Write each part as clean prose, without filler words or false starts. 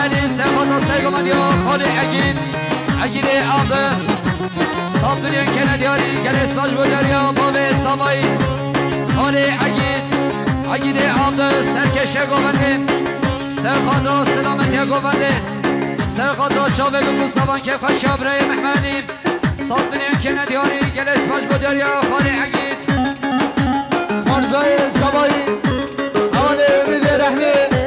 محمدی سرخاطر سرگمدی خالی اگید آب صابرین که ندیاری گلس باش بودریا باب سامایی خالی اگید آب سرکشه گوونده سرخاطر سلامتی گوونده سرخاطر چابه بگو سبان که خوش آبره محمدی صابرین که ندیاری گلس باش بودریا خالی اگید مرزای سامایی اول امید رحمی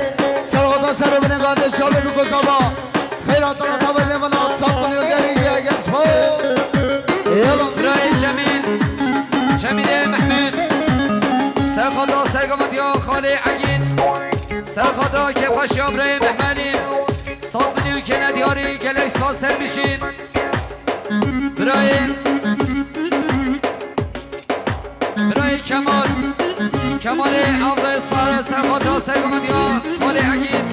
سرخاطر سر بنگانده چابه بگو سبان خیرات الله تابه نمانا صابرین داری گلس باش برای جمیل محمود سرخاطر سرگمدی خالی اگید سرخاطر که خوش آبره محمدی صابرین که ندیاری گلس باش سر بشین برای کمال عبد سار سرخاطر سرگمدی خالی اگید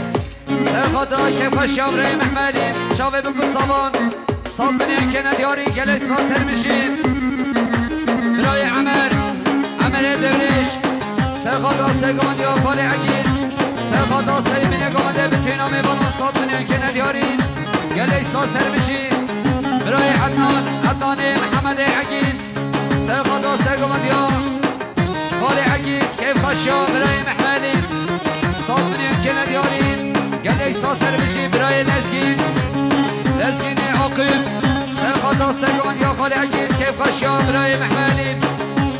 سرخاطر که خوش آبره محمدی چاوه بگو سالان صابرین که ندیاری گلس باش سر بشین برای عمر دورش سرخاطر سرگمدی خالی اگید سرخاطر سری بینگمده به توی نام بانو صابرین که ندیاری گلس باش سر بشین برای عدنان محمد اگید سرخاطر سرگمدی خالی اگید کیف خشیا برای محمدی صابرین که ندیاری گلس باش سر بشین برای لزگین عاقب سرخاطر سرگمدی خالی اگید کیف خشیا برای محمدی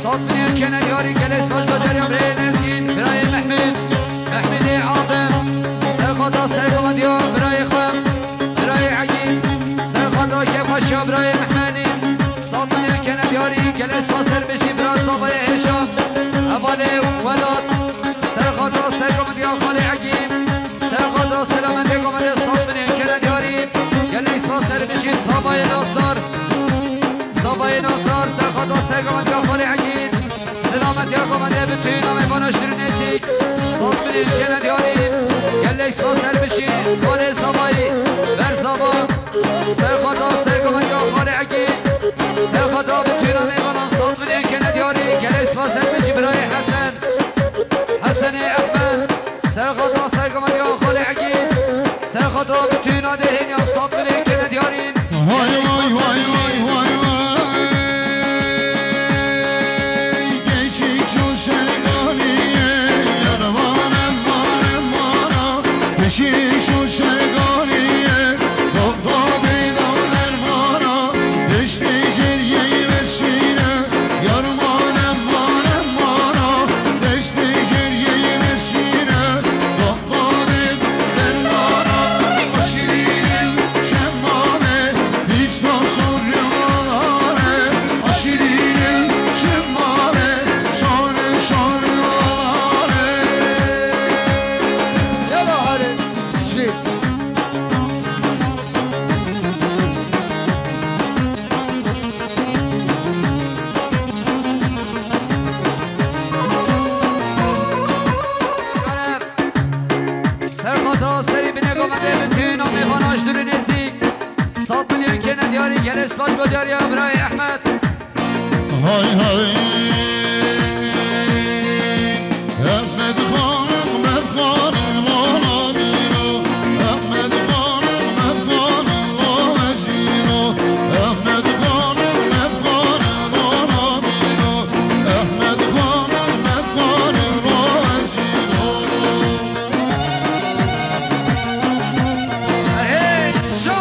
صابرین که ندیاری گلس باش بدریا برای لزگین برای محمد عاقب سرخاطر سرگمدی برای خم برای اگید سرخاطر کیف خشیا برای محمدی صابرین که ندیاری گلس باش سر بشین برای صابای هشام اول ولاد سرخاطر سرگمدی خالی اگید سرخاطر سلامتی گمده صابرین که ندیاری گلس باش سر بشین صابای ناصر سرخاطر سرگمدی خالی اگید سلامتی گمده به توی نام بانشتر نزیک صابرین که ندیاری گلس باش سر بشین خالی صابایی بر صابا سرخاطر سرگمدی خالی اگید سرخاطر به توی نام بانان صابرین که ندیاری گلس باش سر بشین برای حسن احمد سرخاطر سرگمدی خالی اگید سرخاطر به توی نادرین یا صابرین که ندیارین گلس باش سر بشین شیشو شرگانیه دو بیدانر مانا دشتی جریه بشینه یارمانم مانا دشتی جریه بشینه دو بیدانر مانا آشیرین شمامه پیش تا شوریانه آشیرین شمامه شانه سرخاطر سری بینگمده به توی نام بانشتر نزیک صابرین که ندیاری گلس باش بدریا برای احمد های احمد خان مانا بیرو احمد خان مانا جیرو احمد خان مانا بیرو احمد خان مانا جیرو هی شو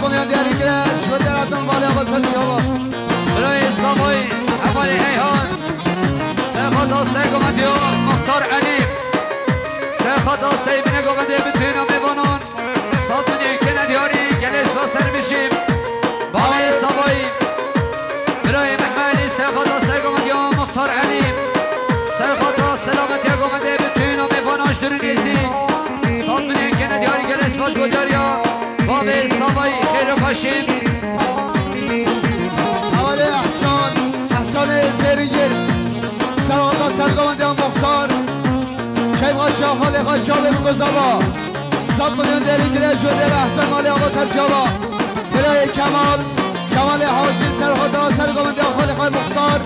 کنید دیاری گرش و دیارتون بالی آبا سر شما برای سوایی اولی ایهان سرخاتا سرگمندی مختار علی سرخاتا سیبین گمنده بتوین و میبانان سات منی که ندیاری گلیس با سر بشیم بالی سوایی برای محمدی سرخاتا سرگمندی مختار علی سرخاتا سلامتی گمنده بتوین و میباناش در نیزی سات منی که ندیاری گلیس باش بوداریا بالی سوایی خیر و باشیم اولی احسان زیرینگیر سرخاتا سرگمندی مختار شیب خواهد خالی خواهد شابه بگذابا سات کنید دیاری گرش و دیر احسان مالی آبا سر شما برای کمال حاجی سرخاتا سرگمندی خالی خواهد مختار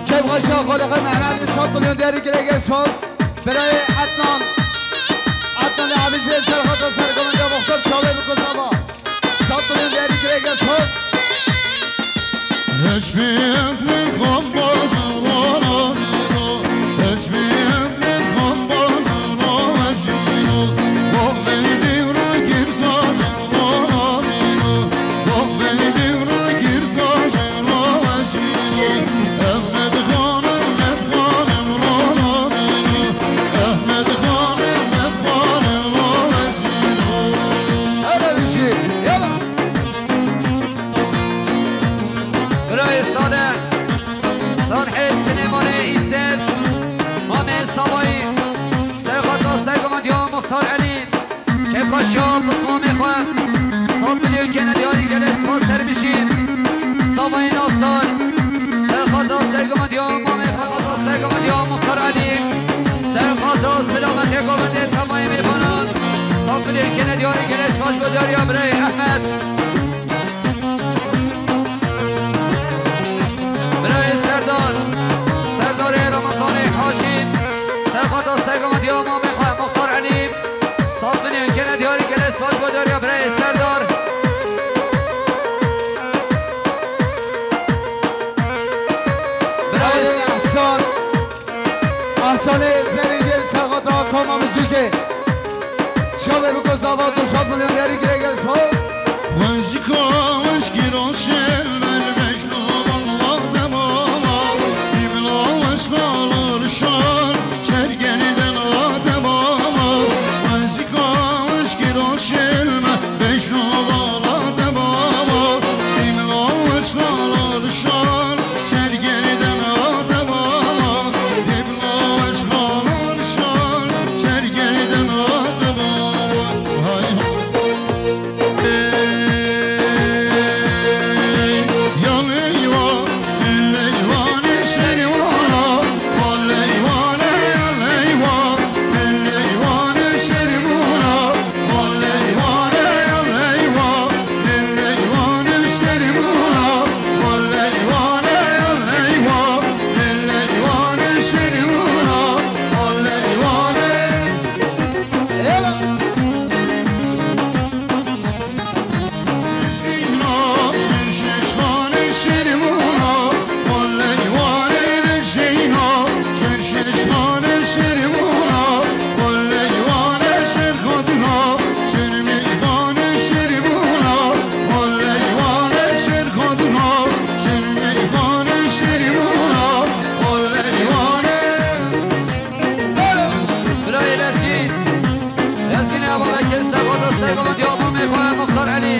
شیب خواهد خالی خواهد محمدی سات کنید دیاری گرش اسفاز برای عدنان عمیزی سرخاتا سرگمندی مختار شابه بگذابا سات کنید دیاری گرش اسفاز Hiçbir kan bozulur, hiçbir kan bozulur acıyor. Oh beni divra gir taşlar, oh beni divra gir taşlar acıyor. Ahmet Hanım, Ahmet Hanım acıyor. öyle bir şey, yalan. برای صالح سلیمانی ایسد مامه سوایی سرخاتا سرگمندی مختار علی که باشا بسمامی خواه 100 میلیون که ندیاری گلس با سر بشین سوایی ناصار سرخاتا سرگمندی مامه خاتا سرگمندی مختار علی سرخاتا سلامتی گمنده تمامی میبانان 100 میلیون که ندیاری گلس باش بوداری برای احمد برای سردار رمضان حاشی سرخاتا سرگمندی امام مختار علی 100 میلیون که ندیاری گلس باش بوداری برای سردار برای احسان زرینگیر سرخاتا کاما موسیقی شابه بگذابا 200 میلیون دیاری گرگ اسفاز Vazı kamış giroşel melbeşno Allah demama İmla aşkalar şar şergeniden ademama Vazı kamış giroşel melbeşno Allah demama İmla aşkalar şar şergeniden ademama İmla aşkalar şar şergeniden ademama Hay سرگمندی امام مختار علی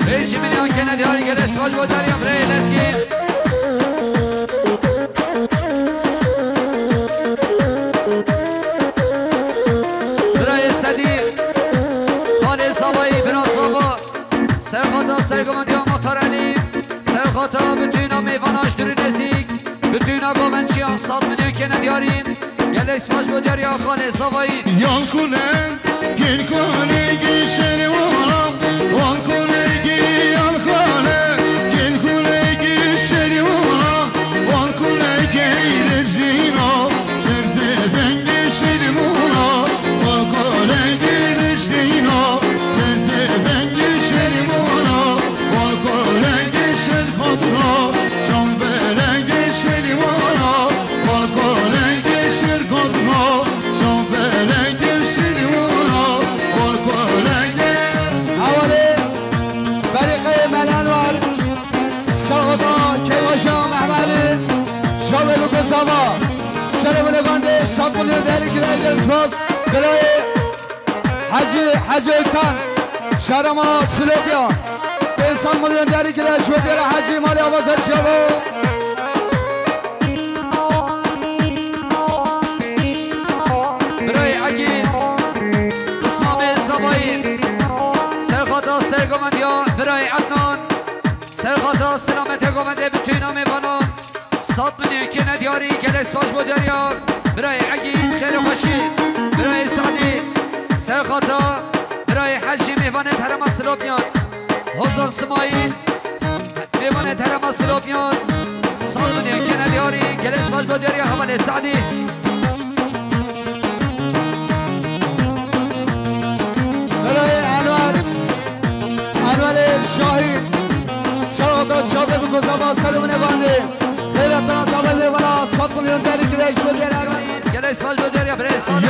5 میلیون که ندیاری گلس باش بوداری برای لسگیر برای صدیق خالد سوایی برا سابا سرخاتا سرگمندی مختار علی سرخاتا بتوینا میواناش در نزیک بتوینا گومنچیان 100 میلیون که ندیارین گلس باش بوداری خالد سوایی Yan kulem, gel kule gişeri olam Van kule gel kule, gel kule gişeri olam Van kule gel zina, şerte ben gişeri olam Van kule gel zina, şerte ben gişeri olam Van kule gişer katra, şam bele gişeri olam Van kule gişer katra, şam bele gişeri olam Van kule داری که دیگر سپاس برای حجی کن شهر ما سلوکیا انسان ملیون داری که دیگر شو دیر حجی مالی آواز شبو برای عقید اسمام صبایی سرخاطر سرگمندیا برای عدنان سرخاطر سلامت گمنده بتوی نام بانان 100 میلیون که ندیاری گلس باش بودریار برای عقید خیر خوشی برای سعدی سرخاطر برای حجی میوان ترم سلوپیان حسن سمایل میوان ترم سلوپیان 100 میلیون که ندیاری گلس باش بودریار حوال سعدی شاهید سرخاطر چاپه بکن با سلومنه بانده خیرتنا تابل میوانا 100 میلیون داری که دیگر شو دیر گلس باش بودریار برای سعدی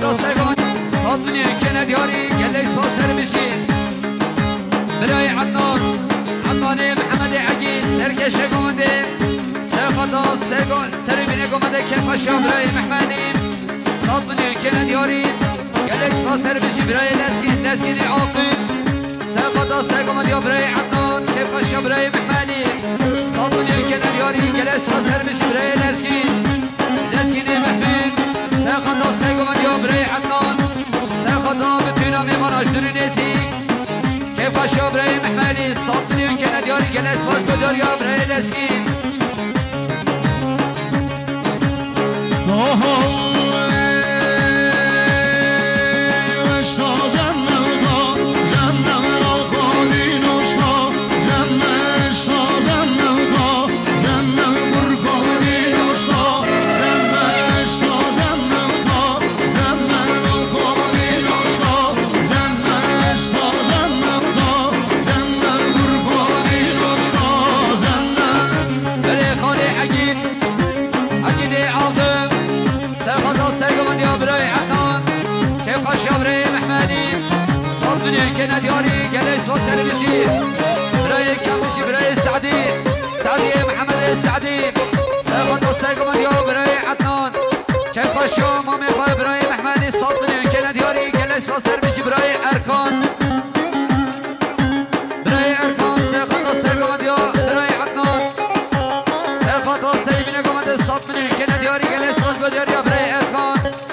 داسترگان 100 میلیون که ندیاری گلش با سر بشین برای عدنان محمد عقید سرکش گمنده سرخاطر سربین گمنده که پاشا برای محمدیم 100 میلیون که ندیاری گلش با سر بشین برای لسکین عاقب سرخاطر سرگمنده برای عدنان که پاشا برای محمدیم 100 میلیون که ندیاری گلش با سر بشین برای لسکین محمد سرخاطر سرگمندیا برای عدنان سرخاطر بتوینا میماناش دوری نیسی که پاشا برای محملی 100 میلیون که ندیاری گلس باز بداریا برای لسکین که ندیاری گلش و سر بشی برای کمشی برای سعدی محمد سعدی سرخاطر سرگمندیا برای عدنان که پاشا ما میخواه برای محمد 100 میلیون که ندیاری گلش و سر بشی برای ارکان سرخاطر سرگمندیا برای عدنان سرخاطر سربین گمنده 100 میلیون که ندیاری گلش و بداریا برای ارکان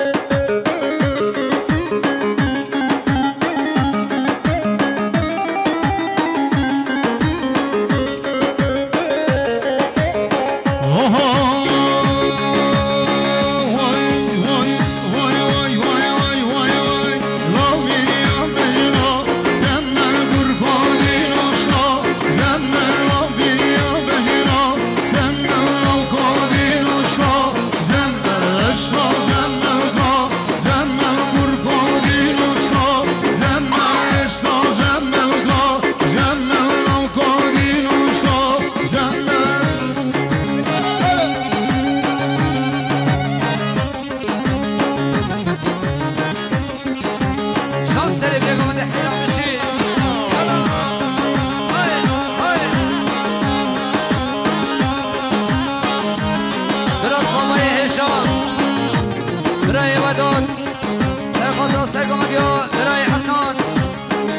سرگمندیا برای عدنان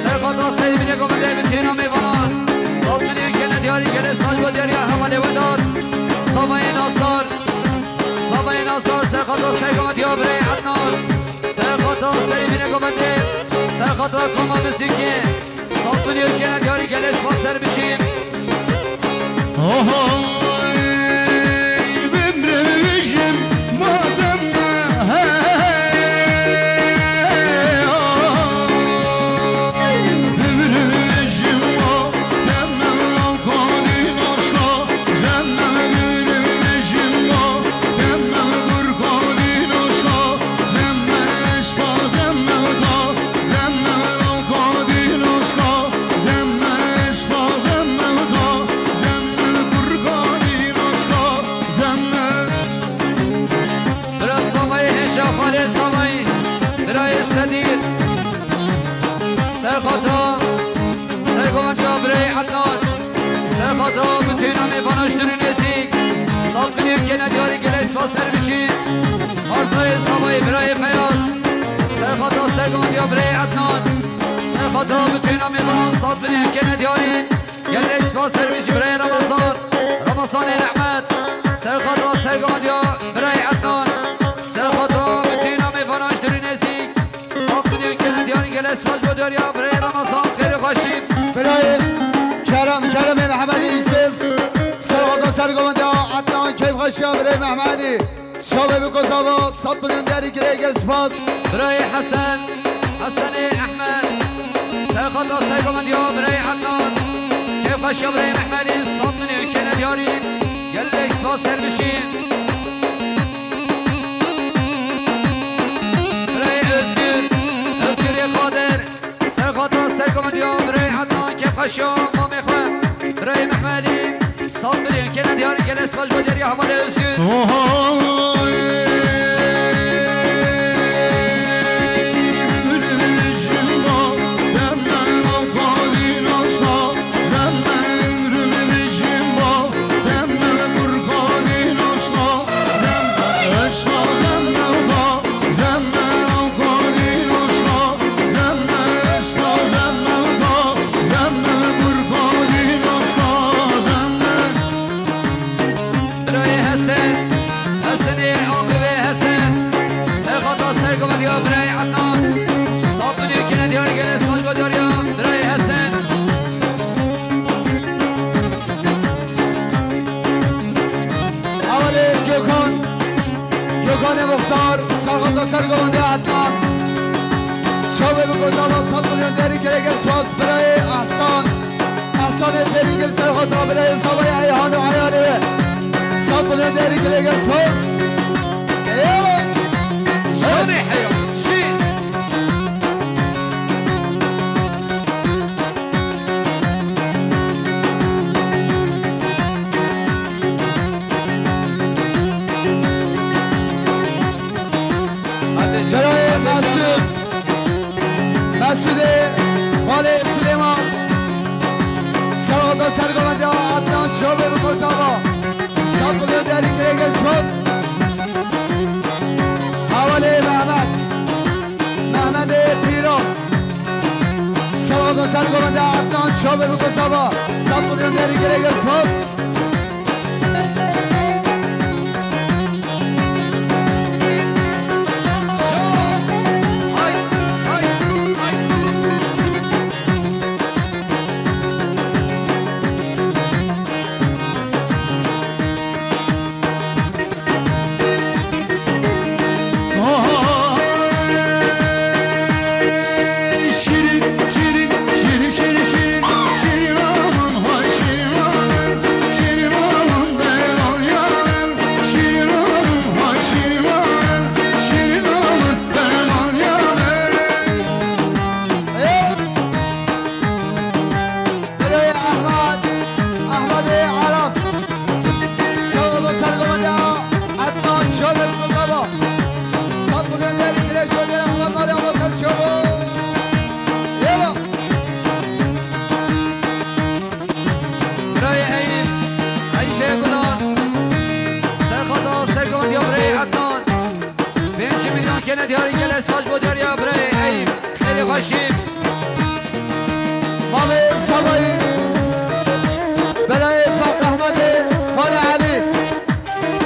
سرخاطر سربین گمنده بتوینا میوانان 100 میلیون که ندیاری گلس باش بوداریا حواله وداد سابای ناصر سرخاطر سرگمندیا برای عدنان سرخاطر سربین گمنده سرخاطر کما مسیکی 100 میلیون که ندیاری گلس باش سر بشیم Ömrüm اسفاس سربیشی آرزای سوای برای پیاس سرخاطر سرگماندی ها برای عدنان سرخاطر ها بتوین ها میزنان ساد بینیم که ندیارین گل اسفاس سربیشی برای رمضان رحمت سرخاطر ها سرگماندی ها برای عدنان سرخاطر ها بتوین ها میفاناش دوری نزیک ساد بینیم که ندیارین گل اسفاس بوداری ها برای رمضان خیلی خوشیم برای کرم محمدی یوسف سرخاطر سرگماندی ها عدنان کیف خوشی ها برای محمدی شابه بکوزاوا 100 میلیون داری گریگ اسپاس برای حسن احمد سرخاطر سرگماندی ها برای عدنان کیف خوشی ها برای محمدی 100 میلیون که ندیارین گل اسفاس سر بشین برای ازگر قادر سرخاطر سرگماندی ها برای عدنان کیف خوشی ها ما میخوان برای محمدی 100 میلیون که ندیارین گل اسفاس بوداری حمال ازگر سرگماندی ها برای عدنان 100 میلیون که ندیارین گل اسفاس بوداری ها برای حسن اولی گوکان مختار سرخاطر سرگماندی عدنان شابه بکوزاوا 100 میلیون داری گریگ اسپاس برای احسان تریگل سرخاطر برای سوای ایهان و عیالی 100 میلیون داری گریگ اسپاس شوني حيو شين برای مسعود خالد سلیمان سرخاطر سرگماندی ها عدنان شابه بکوزاوا 100 میلیون داری گریگ اسپاس اولی محمد پیران سرخاطر سرگماندی عدنان شابه بکوزاوا 100 میلیون داری گریگ اسپاس سرگماندی ها برای عدنان 5 میلیون که ندیارین گل اسفاس بوداری ها برای ایب خیلی خوشیم مامی سوایی برای فقر احمد خال علی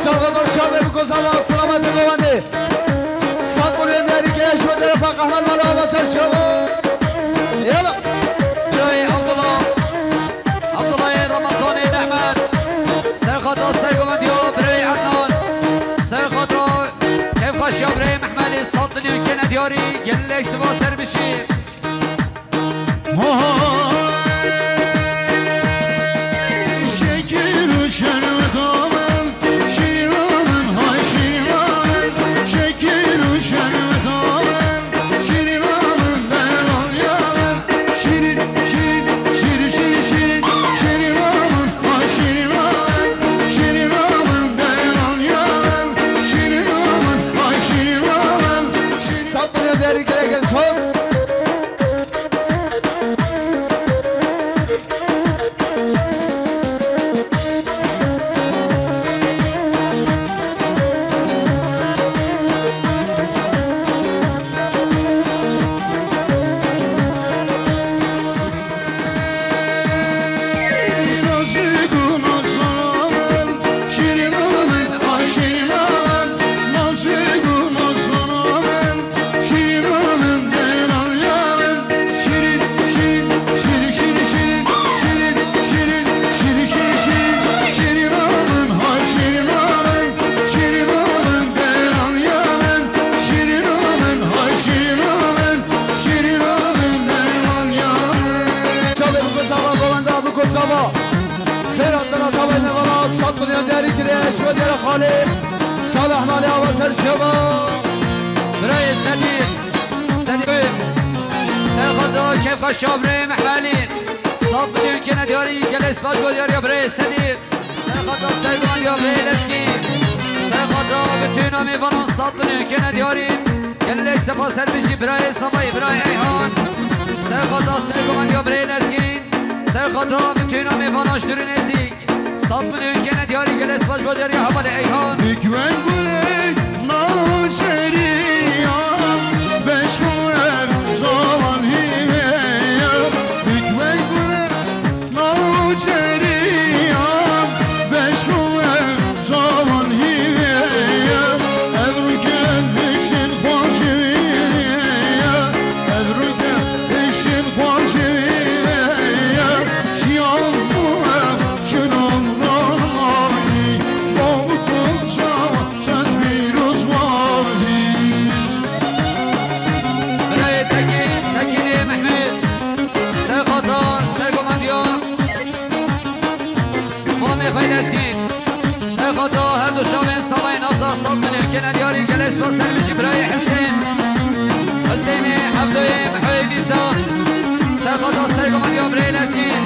سرخاطر شابه بکوزاوا سلامت گوانده 100 میلیون داری که اشو در فقر احمد مالا آبا سر شما یلا برای عبدالله رمضان رحمت سرخاطر سرگماندی ها برای عدنان سرخاطر کیف خوشی ها برای محمد 100 میلیون که ندیاری گل اسفاس سر بشین شکر و شربتامم شیرینم های شیرینم شکر و شربتامم شیرینم دلان یارم شیرین شیرینم های شیرینم شیرینم دلان یارم شیرینم های شیرینم 100 میلیون داری گریگ اسپاس صبا خیرات دارا تا بین والا 100 میلیون دیاری کریش و دیر خالی صالح مالی آوازر شما برای صدیق سرخدا کیف خشابره محملین 100 میلیون که ندیاری گلس باش با دیاری برای صدیق سرخدا سرگان یا برای لسکین سرخدا بتونا میوانان 100 میلیون که ندیاری گلس سپاس بشی برای سبای برای ایهان سرخدا سرگان یا برای لسکین سرخدا بتونا میواناش دوری نزدیک 100 میلیون که ندیاری گلس باش با دیاری حوال ایهان بیکمن گونه ناشریم بشکویم زمان هیم بیکمن گونه ناشریم بشکویم زمان هیم ابرو که بشین خوشیم ابرو که بشین خوشیم شیام بوهم شنم رانمانی با بکنشم چند بیروز ماهی برای تکیل محمد سرخطا سرگماندیا ما میخوایی لسکین سرخطا هر دو شامل سالای ناصر 100 میلیون که ندیاری گلس با سر بشی برای حسین عبدوی محوی نیسا سرخطا سرگماندیا برای لسکین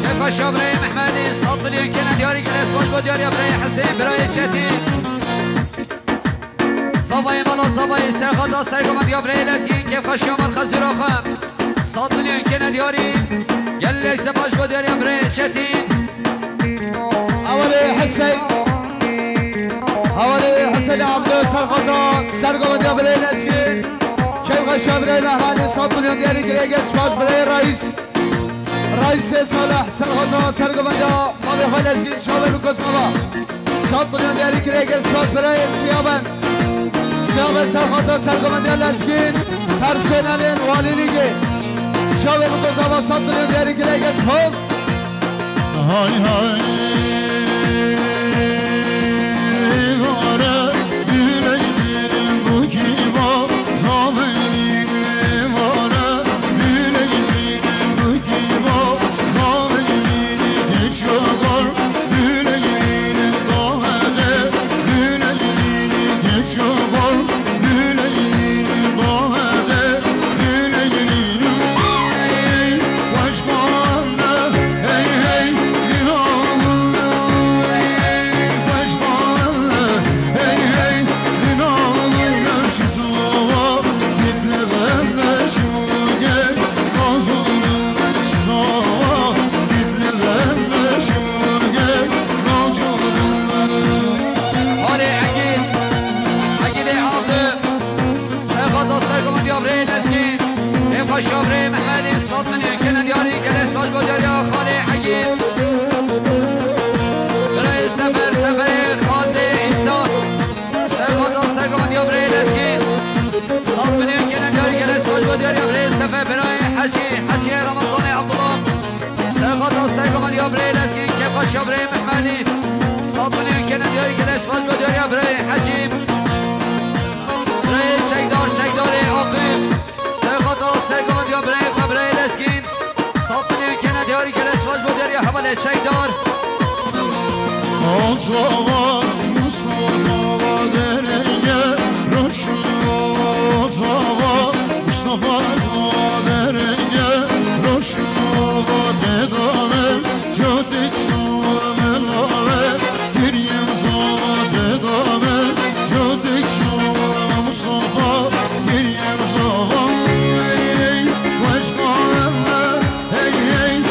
کفا شابره محمدی 100 میلیون که ندیاری گلس باش با دیاری برای حسین برای چتین صبای مالا صبای سرخطا سرگماندیا برای لسکین کفا شامل خزیر آخم 100 میلیون که ندیاری گلس باش با دیاری برای چتین حوالی حسین عبدو سرخطا سرگو بدیا برای نسکین کیف خشا برای محمدی 100 میلیون دیاری گریگس باش برای رئیس صالح سرخطا سرگو بدیا ما میخوای نسکین شامل بکن صبا 100 میلیون دیاری گریگس باش برای سیابن سرخطا سرگو بدیا نسکین ترسین علین والی لیگه شامل بکن صبا 100 میلیون دیاری گریگس باش های های واره yüreğim bu kiba zamenim vاره yüreğim bu kiba zamenim hiç yokar yüreğim dağede yüreğim hiç yokar yüreğim dağede yüreğim başkanı hey hey شابره محمدی 100 میلیون که ندیاری گلس باش با دیاری خاله عگید برای سفر خاله عیسا سرخطا سرگماندیا برای لسکین 100 میلیون که ندیاری گلس باش با دیاری برای سفر برای حجی رمضان عبدالله سرخطا سرگماندیا برای لسکین کفا شابره محمدی 100 میلیون که ندیاری گلس باش با دیاری برای حجی برای چکدار عاقب سرخطا سرگماندیا برای لسکین 100 میلیون که ندیاری گلس باش با دیاری حواله چکدار Ocağa Mustafa dereye Roşun ocağa Mustafa dereye Roşun dedaver Jöde çamellaver Giryem zava dedaver Jöde çamellaver Mustafa Giryem zava Hey başkanlar Hey hey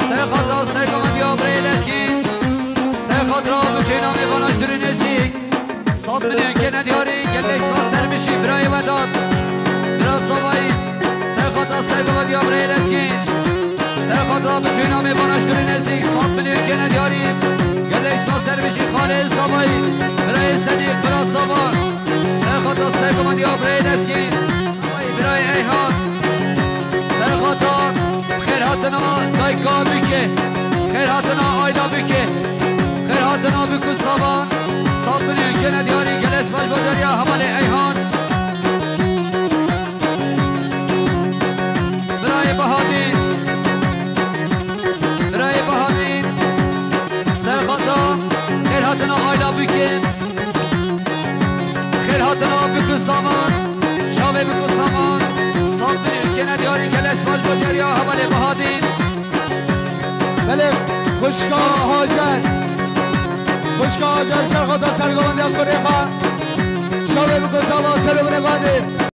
سرخطا سرگماندیا برای لسکین سرخطا بتونا میواناش دوری نزدیک 100 میلیون که ندیاری گلش با سر بشی برای وداد برای صبایی سرخطا سرگماندیا برای لسکین سرخطا بتونا میواناش دوری نزدیک 100 میلیون که ندیاری گلش با سر بشی کمال زبایی برای صدیق برای زبان سرخاطر سرگمانی ها برای نسکین برای ایهان سرخاطر خیراتنا دایکا بکه خیراتنا آیدا بکه خیراتنا بکن زبان سالتونی که ندیاری گلس بلبازریا حمال ایهان برای بهادین برای بهادین سرخاطر خیراتنا آیدا بکه خیراتنا بکن زبان شاوه بکن زبان سالتونی که ندیاری گلس بلبازریا حمال بهادین بله خوشکا حاجت خوشکا حاجت سرخاطر سرگمانی ها کنه خواه شاوه بکن زبان سر بنگانده